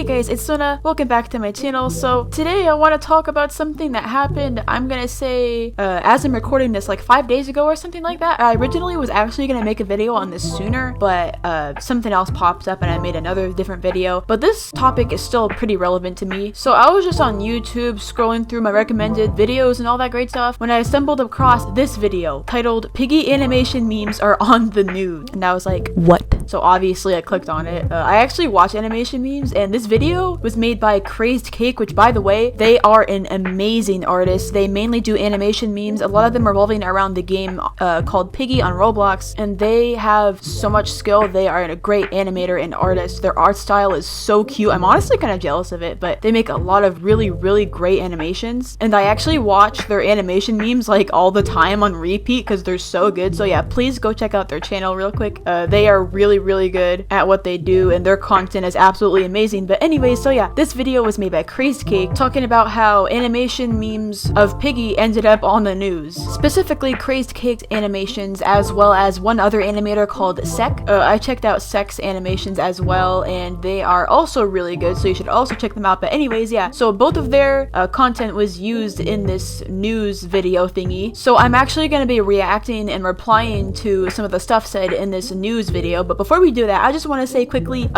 Hey guys, it's Sona. Welcome back to my channel. So today I want to talk about something that happened, I'm gonna say, as I'm recording this like 5 days ago or something like that. I originally was actually gonna make a video on this sooner, but something else popped up and I made another different video. But this topic is still pretty relevant to me. So I was just on YouTube scrolling through my recommended videos and all that great stuff when I stumbled across this video titled "Piggy Animation Memes Are on the News." And I was like, what? So obviously I clicked on it. I actually watch animation memes, and this video was made by Crazed Cake, which by the way, they are an amazing artist. They mainly do animation memes. A lot of them revolving around the game called Piggy on Roblox, and they have so much skill. They are a great animator and artist. Their art style is so cute. I'm honestly kind of jealous of it, but they make a lot of really great animations, and I actually watch their animation memes like all the time on repeat because they're so good. So yeah, please go check out their channel real quick. They are really good at what they do, and their content is absolutely amazing. But anyways, so yeah, this video was made by Crazed Cake talking about how animation memes of Piggy ended up on the news. Specifically Crazed Cake animations, as well as one other animator called Sek. I checked out Sek's animations as well, and they are also really good, so you should also check them out. But anyways, yeah, so both of their content was used in this news video thingy. So I'm actually going to be reacting and replying to some of the stuff said in this news video. But before we do that, I just want to say quickly,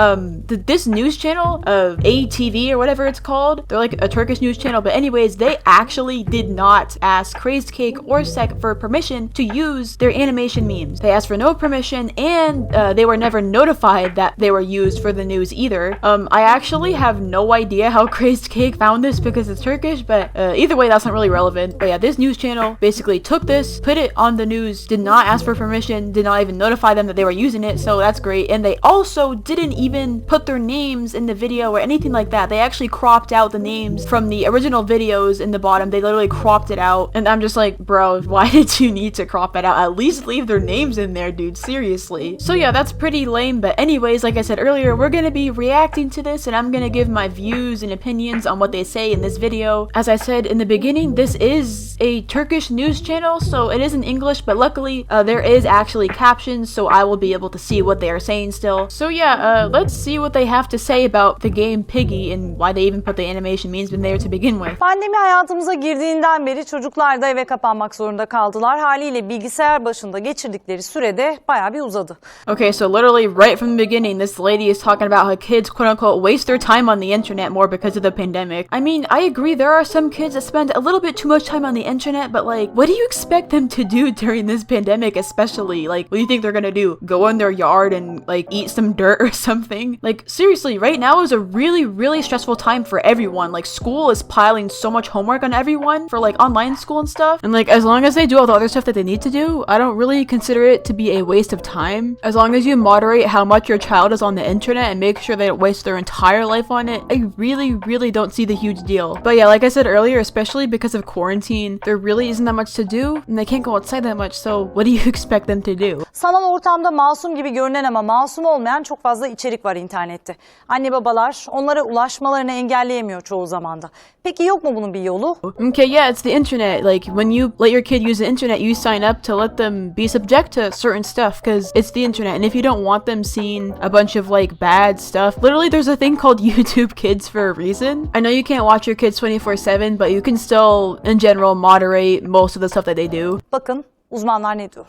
this news channel, ATV or whatever it's called, they're like a Turkish news channel, but anyways, they actually did not ask Crazed Cake or Sek for permission to use their animation memes. They asked for no permission, and they were never notified that they were used for the news either. I actually have no idea how Crazed Cake found this because it's Turkish, but either way, that's not really relevant. But yeah, this news channel basically took this, put it on the news, did not ask for permission, did not even notify them that they were using it, so that's great. And they also didn't even put their names in the video or anything like that. They actually cropped out the names from the original videos in the bottom. They literally cropped it out, and I'm just like, bro, why did you need to crop it out? At least leave their names in there, dude, seriously. So yeah, that's pretty lame. But anyways, like I said earlier, we're gonna be reacting to this, and I'm gonna give my views and opinions on what they say in this video. As I said in the beginning, this is a Turkish news channel, so it is in English, but luckily there is actually captions, so I will be able to see what they are saying still. So yeah, let's see what they have to say about the game Piggy and why they even put the animation memes in there to begin with. Pandemi hayatımıza girdiğinden beri çocuklar da eve kapanmak zorunda kaldılar. Haliyle bilgisayar başında geçirdikleri sürede bayağı bir uzadı. Okay, so literally right from the beginning, this lady is talking about how kids quote unquote waste their time on the internet more because of the pandemic. I mean, I agree, there are some kids that spend a little bit too much time on the internet, but like, what do you expect them to do during this pandemic especially? Like, what do you think they're gonna do? Go in their yard and like eat some dirt or something? Like, seriously, right now is a really stressful time for everyone. Like, school is piling so much homework on everyone for like online school and stuff, and like, as long as they do all the other stuff that they need to do, I don't really consider it to be a waste of time. As long as you moderate how much your child is on the internet and make sure they don't waste their entire life on it, I really don't see the huge deal. But yeah, like I said earlier, especially because of quarantine, there really isn't that much to do and they can't go outside that much, so what do you expect them to do? Sanal ortamda masum gibi görünen ama masum olmayan çok fazla içerik var internette. Anne babalar onlara ulaşmalarını engelleyemiyor çoğu zamanda. Peki yok mu bunun bir yolu? Okay, yeah, it's the internet. Like, when you let your kid use the internet, you sign up to let them be subject to certain stuff because it's the internet, and if you don't want them seeing a bunch of like bad stuff, literally there's a thing called YouTube Kids for a reason. I know you can't watch your kids 24/7, but you can still in general moderate most of the stuff that they do. Bakın uzmanlar ne diyor?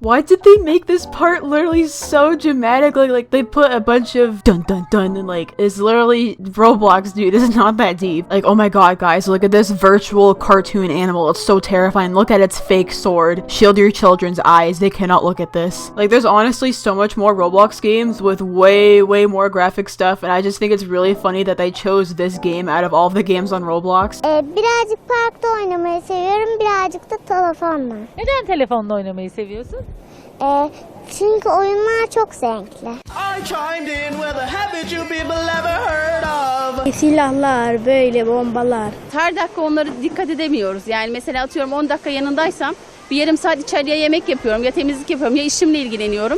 Why did they make this part literally so dramatic? Like they put a bunch of dun dun dun and like, it's literally Roblox, dude. It's not that deep. Like, oh my god, guys, look at this virtual cartoon animal. It's so terrifying. Look at its fake sword. Shield your children's eyes. They cannot look at this. Like, there's honestly so much more Roblox games with way more graphic stuff, and I just think it's really funny that they chose this game out of all the games on Roblox. Birazcık parkta oynamayı seviyorum, birazcık da telefonla. Neden telefonla oynamayı seviyorsun? Çünkü oyunlar çok zevkli. Silahlar, böyle bombalar. Her dakika onları dikkat edemiyoruz. Yani mesela atıyorum 10 dakika yanındaysam bir yarım saat içeriye yemek yapıyorum, ya temizlik yapıyorum, ya işimle ilgileniyorum.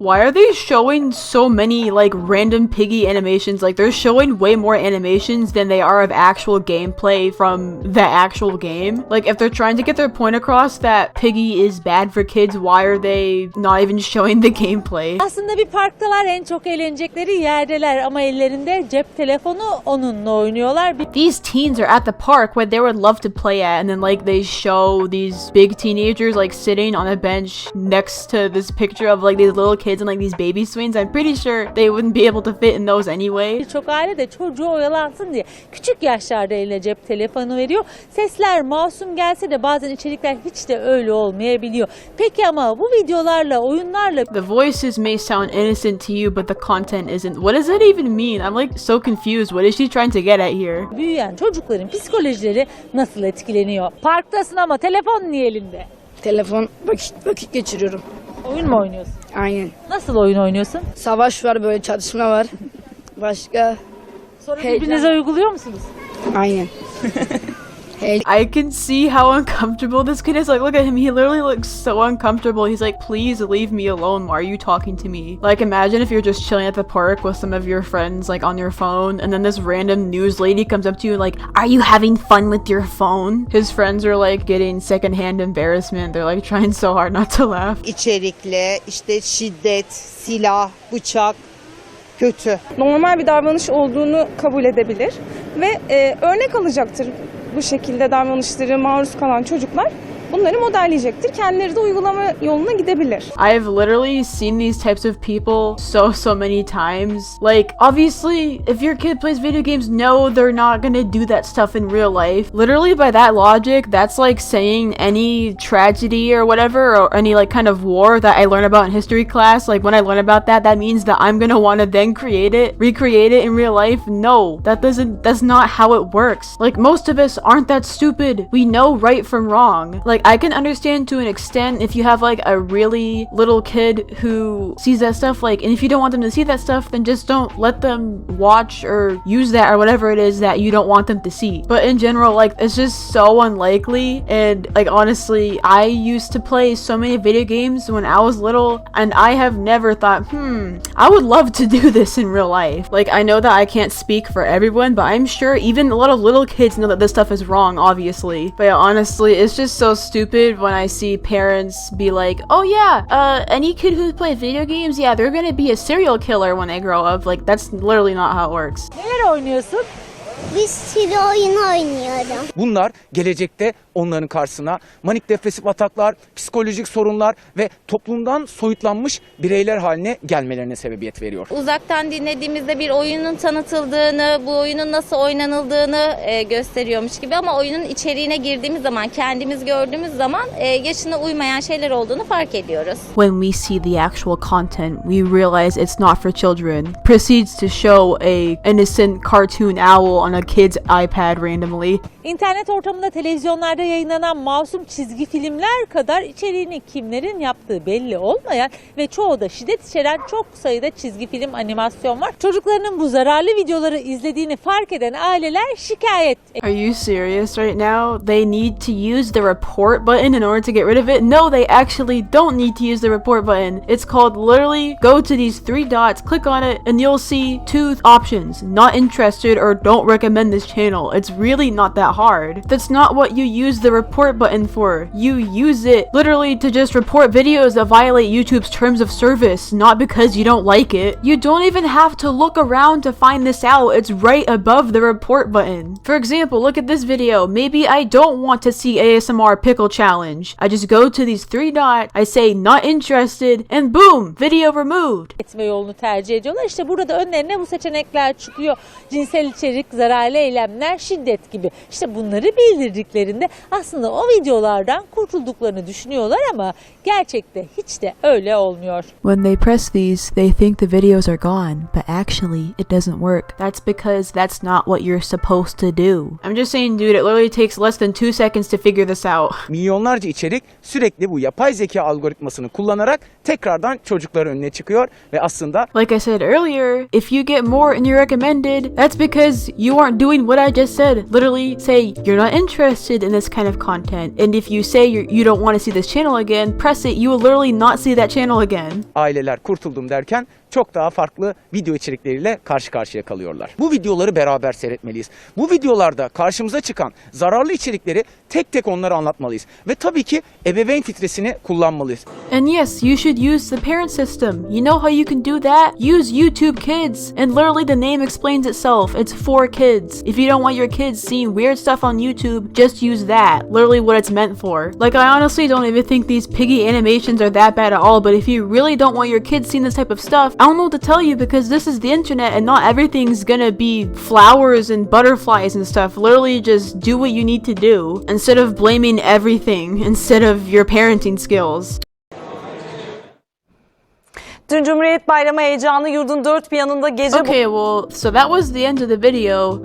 Why are they showing so many like random piggy animations? Like they're showing way more animations than they are of actual gameplay from the actual game. Like if they're trying to get their point across that piggy is bad for kids, why are they not even showing the gameplay? Aslında bir parktalar, en çok eğlenecekleri yerdeler ama ellerinde cep telefonu, onunla oynuyorlar. These teens are at the park where they would love to play at, and then like they show these big teenagers like sitting on a bench next to this picture of like these little kids and like these baby swings. I'm pretty sure they wouldn't be able to fit in those anyway. Birçok aile de çocuğu oyalansın diye küçük yaşlarda eline cep telefonu veriyor. Sesler masum gelse de bazen içerikler hiç de öyle olmayabiliyor. Peki ama bu videolarla, oyunlarla... The voices may sound innocent to you, but the content isn't. What does that even mean? I'm like so confused. What is she trying to get at here? Büyüyen çocukların psikolojileri nasıl etkileniyor? Parktasın ama telefon niye elinde? Telefon vakit geçiriyorum. Oyun mu oynuyorsun? Aynen. Nasıl oyun oynuyorsun? Savaş var, böyle çatışma var. Başka? Sonra birbirinize uyguluyor musunuz? Aynen. I can see how uncomfortable this kid is. Like, look at him. He literally looks so uncomfortable. He's like, please leave me alone. Why are you talking to me? Like, imagine if you're just chilling at the park with some of your friends, like, on your phone, and then this random news lady comes up to you like, are you having fun with your phone? His friends are, like, getting secondhand embarrassment. They're, like, trying so hard not to laugh. İçerikli, işte şiddet, silah, bıçak, kötü. Normal bir davranış olduğunu kabul edebilir ve örnek alacaktır bu şekilde davranışları maruz kalan çocuklar. Bunları modelleyecektir. Kendileri de uygulama yoluna gidebilir. I've literally seen these types of people so many times. Like, obviously, if your kid plays video games, no, they're not gonna do that stuff in real life. Literally, by that logic, that's like saying any tragedy or whatever, or any like kind of war that I learn about in history class, like when I learn about that, that means that I'm gonna want to then recreate it in real life. No, that's not how it works. Like, most of us aren't that stupid. We know right from wrong. Like, I can understand to an extent if you have like a really little kid who sees that stuff, like, and if you don't want them to see that stuff, then just don't let them watch or use that or whatever it is that you don't want them to see. But in general, like, it's just so unlikely. And like, honestly, I used to play so many video games when I was little, and I have never thought, I would love to do this in real life. Like, I know that I can't speak for everyone, but I'm sure even a lot of little kids know that this stuff is wrong, obviously. But yeah, honestly, it's just so stupid when I see parents be like, oh yeah, any kid who plays video games, yeah, they're gonna be a serial killer when they grow up. Like, that's literally not how it works. Neler oynuyorsun? Bir sürü oyun oynuyorum. Bunlar gelecekte onların karşısına manik depresif ataklar, psikolojik sorunlar ve toplumdan soyutlanmış bireyler haline gelmelerine sebebiyet veriyor. Uzaktan dinlediğimizde bir oyunun tanıtıldığını, bu oyunun nasıl oynanıldığını gösteriyormuş gibi, ama oyunun içeriğine girdiğimiz zaman, kendimiz gördüğümüz zaman yaşına uymayan şeyler olduğunu fark ediyoruz. When we see the actual content, we realize it's not for children. Proceeds to show a innocent cartoon owl on a kid's iPad randomly. İnternet ortamında, televizyonlarda yayınlanan masum çizgi filmler kadar içeriğini kimlerin yaptığı belli olmayan ve çoğu da şiddet içeren çok sayıda çizgi film, animasyon var. Çocuklarının bu zararlı videoları izlediğini fark eden aileler şikayet. Are you serious right now? They need to use the report button in order to get rid of it? No, they actually don't need to use the report button. It's called literally go to these three dots, click on it, and you'll see two options: not interested or don't recommend this channel. It's really not that hard. That's not what you use the report button for. You use it literally to just report videos that violate YouTube's terms of service, not because you don't like it. You don't even have to look around to find this out. It's right above the report button. For example, look at this video. Maybe I don't want to see ASMR pickle challenge. I just go to these three dots, I say not interested, and boom, video removed. Etme yolunu tercih ediyorlar. İşte burada önlerine bu seçenekler çıkıyor. Cinsel içerik, zararlı eylemler, şiddet gibi. İşte bunları bildirdiklerinde aslında o videolardan kurtulduklarını düşünüyorlar ama gerçekte hiç de öyle olmuyor. When they press these, they think the videos are gone, but actually it doesn't work. That's because that's not what you're supposed to do. I'm just saying, dude, it literally takes less than 2 seconds to figure this out. Milyonlarca içerik sürekli bu yapay zeka algoritmasını kullanarak tekrardan çocukların önüne çıkıyor ve aslında Like I said earlier, if you get more in your recommended, that's because you you aren't doing what I just said, literally say you're not interested in this kind of content. And if you say you don't want to see this channel again, press it, you will literally not see that channel again. Aileler kurtuldum derken çok daha farklı video içerikleriyle karşı karşıya kalıyorlar. Bu videoları beraber seyretmeliyiz. Bu videolarda karşımıza çıkan zararlı içerikleri tek tek onlara anlatmalıyız. Ve tabii ki ebeveyn filtresini kullanmalıyız. And yes, you should use the parent system. You know how you can do that? Use YouTube Kids. And literally the name explains itself. It's for kids. If you don't want your kids seeing weird stuff on YouTube, just use that. Literally what it's meant for. Like, I honestly don't even think these piggy animations are that bad at all, but if you really don't want your kids seeing this type of stuff, I don't know what to tell you, because this is the internet and not everything's gonna be flowers and butterflies and stuff. Literally just do what you need to do instead of blaming everything instead of your parenting skills. Dün Cumhuriyet Bayramı heyecanı yurdun dört bir yanında gece... Okay, well, so that was the end of the video.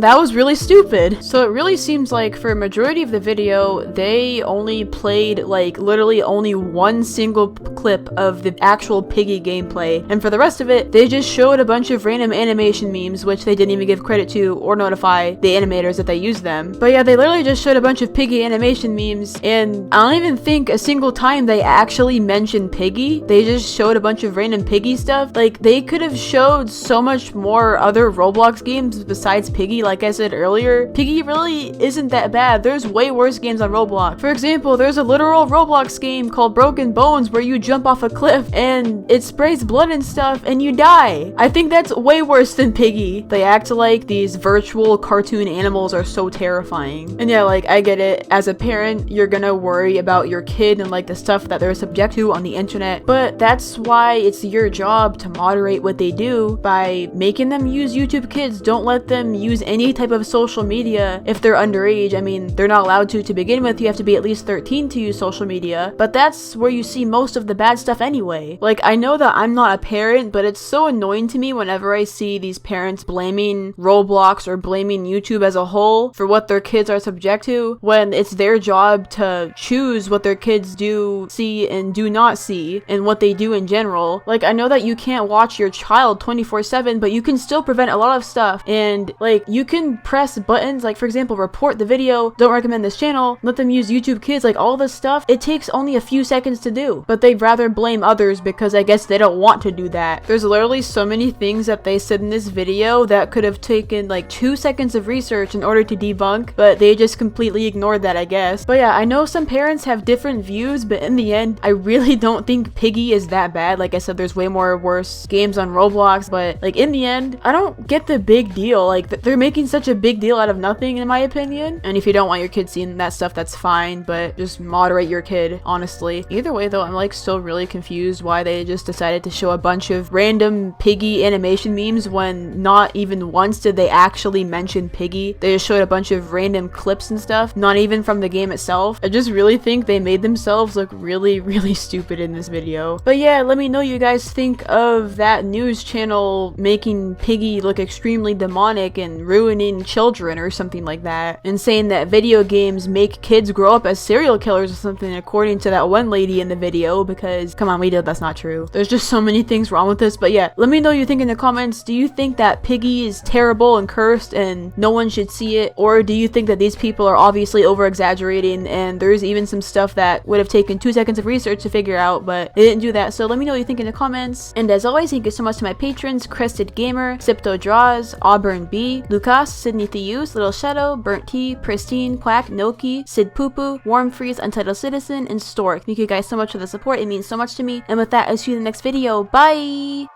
That was really stupid. So it really seems like for a majority of the video, they only played, like, literally only one single clip of the actual Piggy gameplay. And for the rest of it, they just showed a bunch of random animation memes, which they didn't even give credit to or notify the animators that they used them. But yeah, they literally just showed a bunch of Piggy animation memes, and I don't even think a single time they actually mentioned Piggy. They just showed a bunch of random Piggy stuff. Like, they could have showed so much more other Roblox games besides Piggy. Like I said earlier, Piggy really isn't that bad. There's way worse games on Roblox. For example, there's a literal Roblox game called Broken Bones where you jump off a cliff and it sprays blood and stuff and you die. I think that's way worse than Piggy. They act like these virtual cartoon animals are so terrifying. And yeah, like, I get it. As a parent, you're gonna worry about your kid and like the stuff that they're subject to on the internet, but that's why it's your job to moderate what they do by making them use YouTube Kids. Don't let them use any type of social media if they're underage. I mean, they're not allowed to begin with. You have to be at least 13 to use social media, but that's where you see most of the bad stuff anyway. Like, I know that I'm not a parent, but it's so annoying to me whenever I see these parents blaming Roblox or blaming YouTube as a whole for what their kids are subject to, when it's their job to choose what their kids do see and do not see, and what they do in general. Like, I know that you can't watch your child 24/7, but you can still prevent a lot of stuff. And like, you can press buttons, like for example, report the video, don't recommend this channel, let them use YouTube Kids, like all this stuff. It takes only a few seconds to do, but they'd rather blame others because I guess they don't want to do that. There's literally so many things that they said in this video that could have taken like 2 seconds of research in order to debunk, but they just completely ignored that, I guess. But yeah, I know some parents have different views, but in the end, I really don't think Piggy is that bad. Like I said, there's way more worse games on Roblox, but like in the end, I don't get the big deal. Like, they're making such a big deal out of nothing, in my opinion. And if you don't want your kid seeing that stuff, that's fine, but just moderate your kid, honestly. Either way though, I'm like still really confused why they just decided to show a bunch of random Piggy animation memes when not even once did they actually mention Piggy. They just showed a bunch of random clips and stuff, not even from the game itself. I just really think they made themselves look really, really stupid in this video. But yeah, let me know you guys think of that news channel making Piggy look extremely demonic and ruining children or something like that, and saying that video games make kids grow up as serial killers or something, according to that one lady in the video, because come on, we know that's not true. There's just so many things wrong with this. But yeah, let me know what you think in the comments. Do you think that Piggy is terrible and cursed and no one should see it, or do you think that these people are obviously over exaggerating and there's even some stuff that would have taken 2 seconds of research to figure out, but they didn't do that? So let me know what you think in the comments. And as always, thank you so much to my patrons: Crested Gamer, Sipto Draws, Auburn B, Lucas, Sydney Theus, Little Shadow, Burnt Tea, Pristine, Quack, Noki, Sid Poopoo, Warm Freeze, Untitled Citizen, and Stork. Thank you guys so much for the support. It means so much to me. And with that, I'll see you in the next video. Bye!